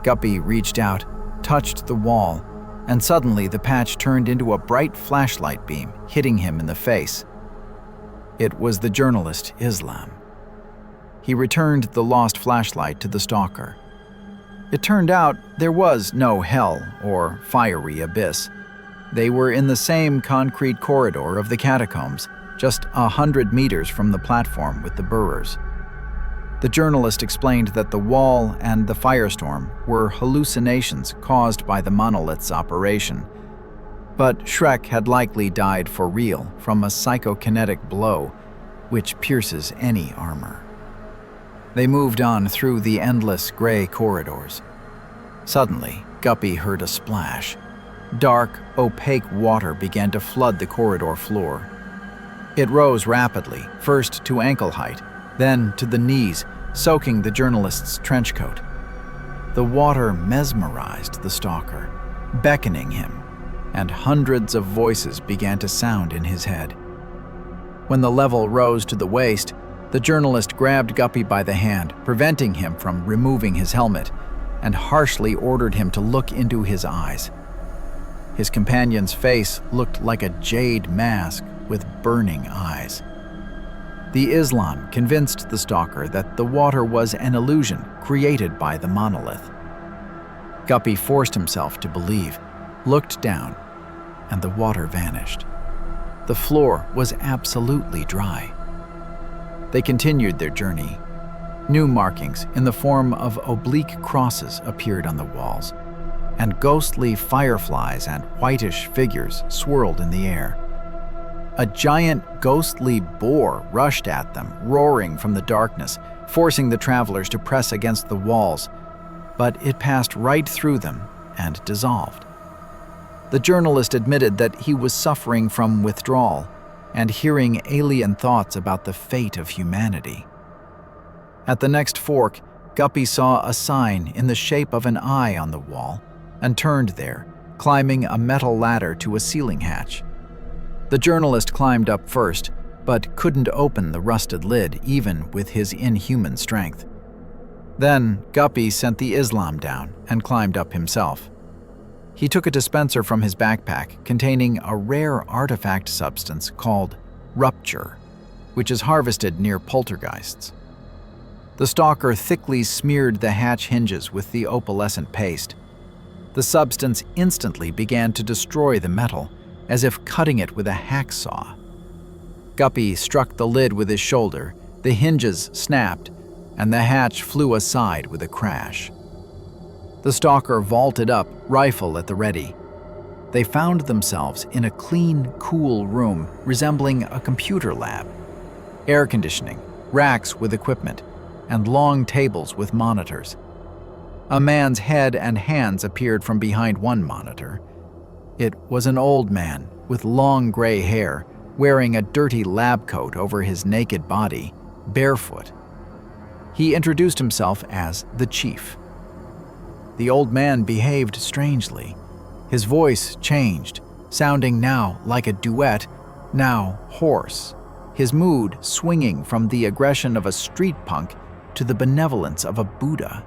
Guppy reached out, touched the wall, and suddenly the patch turned into a bright flashlight beam, hitting him in the face. It was the journalist Izlom. He returned the lost flashlight to the Stalker. It turned out there was no hell or fiery abyss. They were in the same concrete corridor of the catacombs, just 100 meters from the platform with the burrers. The journalist explained that the wall and the firestorm were hallucinations caused by the Monolith's operation. But Shrek had likely died for real from a psychokinetic blow, which pierces any armor. They moved on through the endless gray corridors. Suddenly, Guppy heard a splash. Dark, opaque water began to flood the corridor floor. It rose rapidly, first to ankle height, then to the knees, soaking the journalist's trench coat. The water mesmerized the Stalker, beckoning him, and hundreds of voices began to sound in his head. When the level rose to the waist, the journalist grabbed Guppy by the hand, preventing him from removing his helmet, and harshly ordered him to look into his eyes. His companion's face looked like a jade mask with burning eyes. The Izlom convinced the Stalker that the water was an illusion created by the Monolith. Guppy forced himself to believe, looked down, and the water vanished. The floor was absolutely dry. They continued their journey. New markings in the form of oblique crosses appeared on the walls, and ghostly fireflies and whitish figures swirled in the air. A giant, ghostly boar rushed at them, roaring from the darkness, forcing the travelers to press against the walls, but it passed right through them and dissolved. The journalist admitted that he was suffering from withdrawal and hearing alien thoughts about the fate of humanity. At the next fork, Guppy saw a sign in the shape of an eye on the wall and turned there, climbing a metal ladder to a ceiling hatch. The journalist climbed up first, but couldn't open the rusted lid even with his inhuman strength. Then Guppy sent the Izlom down and climbed up himself. He took a dispenser from his backpack containing a rare artifact substance called rupture, which is harvested near poltergeists. The Stalker thickly smeared the hatch hinges with the opalescent paste. The substance instantly began to destroy the metal, as if cutting it with a hacksaw. Guppy struck the lid with his shoulder, the hinges snapped, and the hatch flew aside with a crash. The Stalker vaulted up, rifle at the ready. They found themselves in a clean, cool room resembling a computer lab. Air conditioning, racks with equipment, and long tables with monitors. A man's head and hands appeared from behind one monitor. It was an old man with long gray hair, wearing a dirty lab coat over his naked body, barefoot. He introduced himself as the Chief. The old man behaved strangely. His voice changed, sounding now like a duet, now hoarse, his mood swinging from the aggression of a street punk to the benevolence of a Buddha.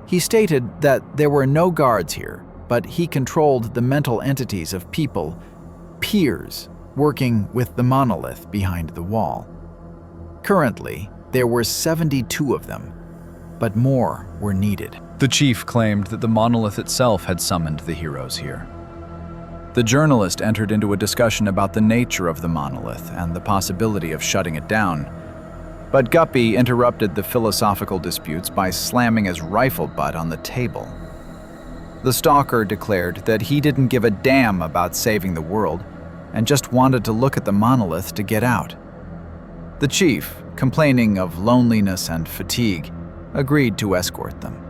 He stated that there were no guards here, but he controlled the mental entities of people, peers, working with the Monolith behind the wall. Currently, there were 72 of them, but more were needed. The chief claimed that the monolith itself had summoned the heroes here. The journalist entered into a discussion about the nature of the monolith and the possibility of shutting it down, but Guppy interrupted the philosophical disputes by slamming his rifle butt on the table. The Stalker declared that he didn't give a damn about saving the world and just wanted to look at the monolith to get out. The chief, complaining of loneliness and fatigue, agreed to escort them.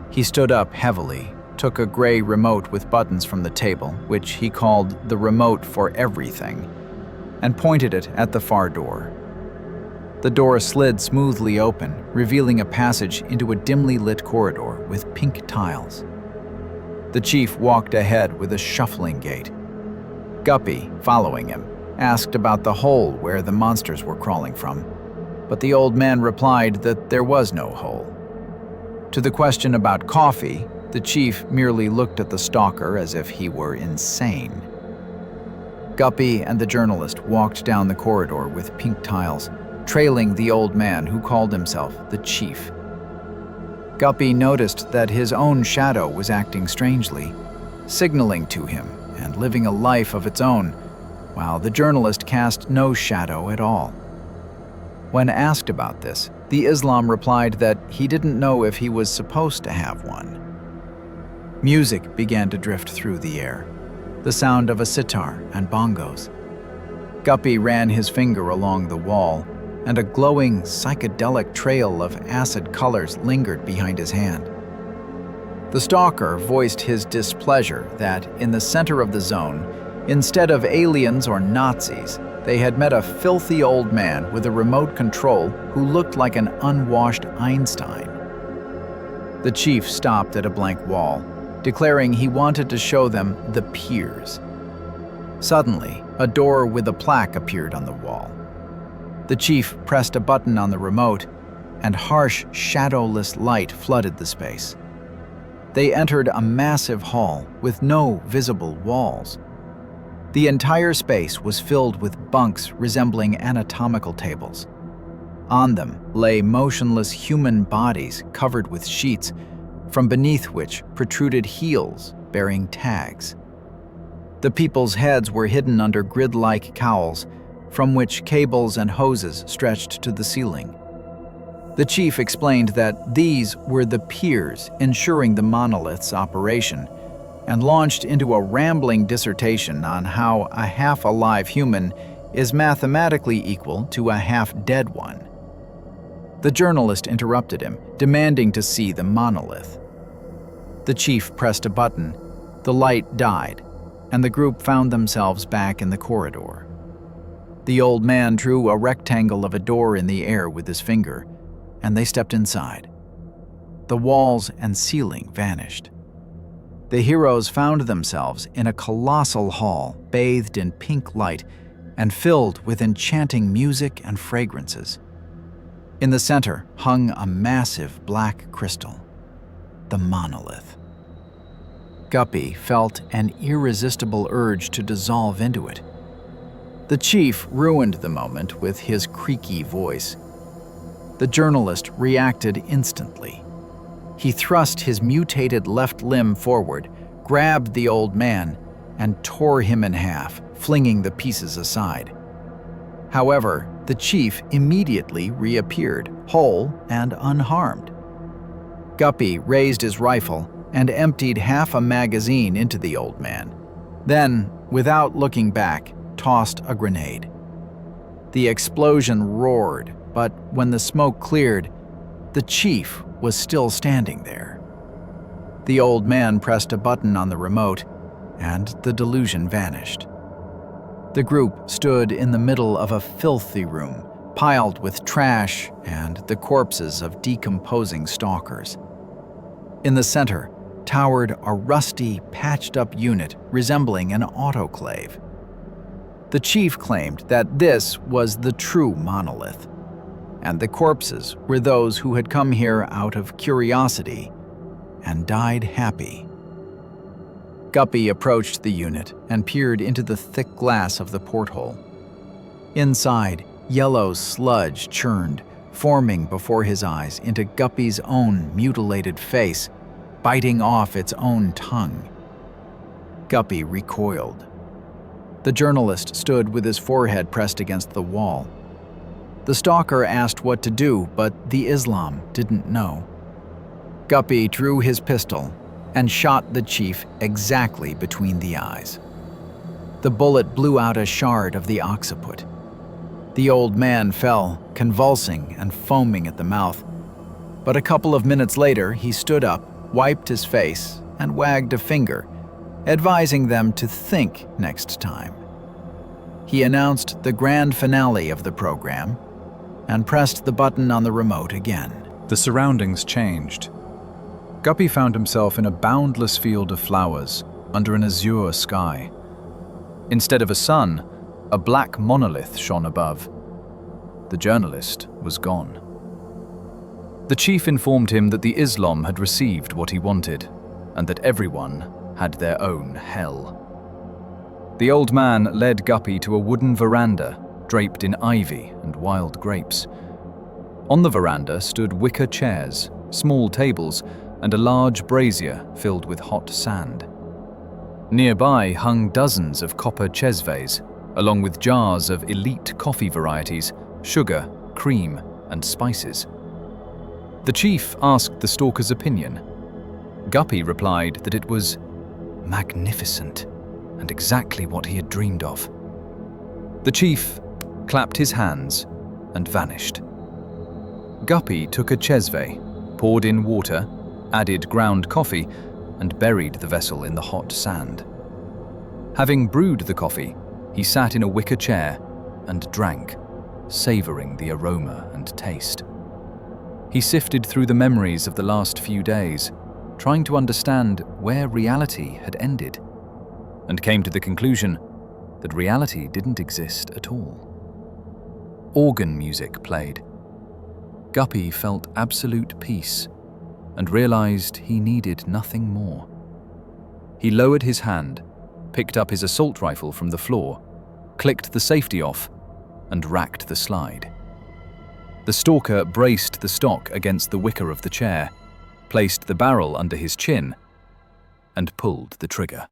He stood up heavily, took a gray remote with buttons from the table, which he called the remote for everything, and pointed it at the far door. The door slid smoothly open, revealing a passage into a dimly lit corridor with pink tiles. The chief walked ahead with a shuffling gait. Guppy, following him, asked about the hole where the monsters were crawling from, but the old man replied that there was no hole. To the question about coffee, the chief merely looked at the Stalker as if he were insane. Guppy and the journalist walked down the corridor with pink tiles, trailing the old man who called himself the chief. Guppy noticed that his own shadow was acting strangely, signaling to him and living a life of its own, while the journalist cast no shadow at all. When asked about this, the Izlom replied that he didn't know if he was supposed to have one. Music began to drift through the air, the sound of a sitar and bongos. Guppy ran his finger along the wall, and a glowing, psychedelic trail of acid colors lingered behind his hand. The Stalker voiced his displeasure that, in the center of the zone, instead of aliens or Nazis, they had met a filthy old man with a remote control who looked like an unwashed Einstein. The chief stopped at a blank wall, declaring he wanted to show them the piers. Suddenly, a door with a plaque appeared on the wall. The chief pressed a button on the remote, and harsh, shadowless light flooded the space. They entered a massive hall with no visible walls. The entire space was filled with bunks resembling anatomical tables. On them lay motionless human bodies covered with sheets, from beneath which protruded heels bearing tags. The people's heads were hidden under grid-like cowls, from which cables and hoses stretched to the ceiling. The chief explained that these were the piers ensuring the monolith's operation, and launched into a rambling dissertation on how a half-alive human is mathematically equal to a half-dead one. The journalist interrupted him, demanding to see the monolith. The chief pressed a button, the light died, and the group found themselves back in the corridor. The old man drew a rectangle of a door in the air with his finger, and they stepped inside. The walls and ceiling vanished. The heroes found themselves in a colossal hall bathed in pink light and filled with enchanting music and fragrances. In the center hung a massive black crystal, the monolith. Guppy felt an irresistible urge to dissolve into it. The chief ruined the moment with his creaky voice. The journalist reacted instantly. He thrust his mutated left limb forward, grabbed the old man, and tore him in half, flinging the pieces aside. However, the chief immediately reappeared, whole and unharmed. Guppy raised his rifle and emptied half a magazine into the old man, then, without looking back, tossed a grenade. The explosion roared, but when the smoke cleared, the chief was still standing there. The old man pressed a button on the remote, and the delusion vanished. The group stood in the middle of a filthy room, piled with trash and the corpses of decomposing stalkers. In the center towered a rusty, patched-up unit resembling an autoclave. The chief claimed that this was the true monolith, and the corpses were those who had come here out of curiosity and died happy. Guppy approached the unit and peered into the thick glass of the porthole. Inside, yellow sludge churned, forming before his eyes into Guppy's own mutilated face, biting off its own tongue. Guppy recoiled. The journalist stood with his forehead pressed against the wall. The stalker asked what to do, but the Izlom didn't know. Guppy drew his pistol and shot the chief exactly between the eyes. The bullet blew out a shard of the occiput. The old man fell, convulsing and foaming at the mouth. But a couple of minutes later, he stood up, wiped his face, and wagged a finger, advising them to think next time. He announced the grand finale of the program and pressed the button on the remote again. The surroundings changed. Guppy found himself in a boundless field of flowers under an azure sky. Instead of a sun, a black monolith shone above. The journalist was gone. The chief informed him that the Izlom had received what he wanted, and that everyone had their own hell. The old man led Guppy to a wooden veranda draped in ivy and wild grapes. On the veranda stood wicker chairs, small tables, and a large brazier filled with hot sand. Nearby hung dozens of copper chesves, along with jars of elite coffee varieties, sugar, cream, and spices. The chief asked the stalker's opinion. Guppy replied that it was magnificent and exactly what he had dreamed of. The chief clapped his hands and vanished. Guppy took a chesve, poured in water, added ground coffee, and buried the vessel in the hot sand. Having brewed the coffee, he sat in a wicker chair and drank, savoring the aroma and taste. He sifted through the memories of the last few days, trying to understand where reality had ended, and came to the conclusion that reality didn't exist at all. Organ music played. Guppy felt absolute peace and realized he needed nothing more. He lowered his hand, picked up his assault rifle from the floor, clicked the safety off, and racked the slide. The stalker braced the stock against the wicker of the chair, placed the barrel under his chin, and pulled the trigger.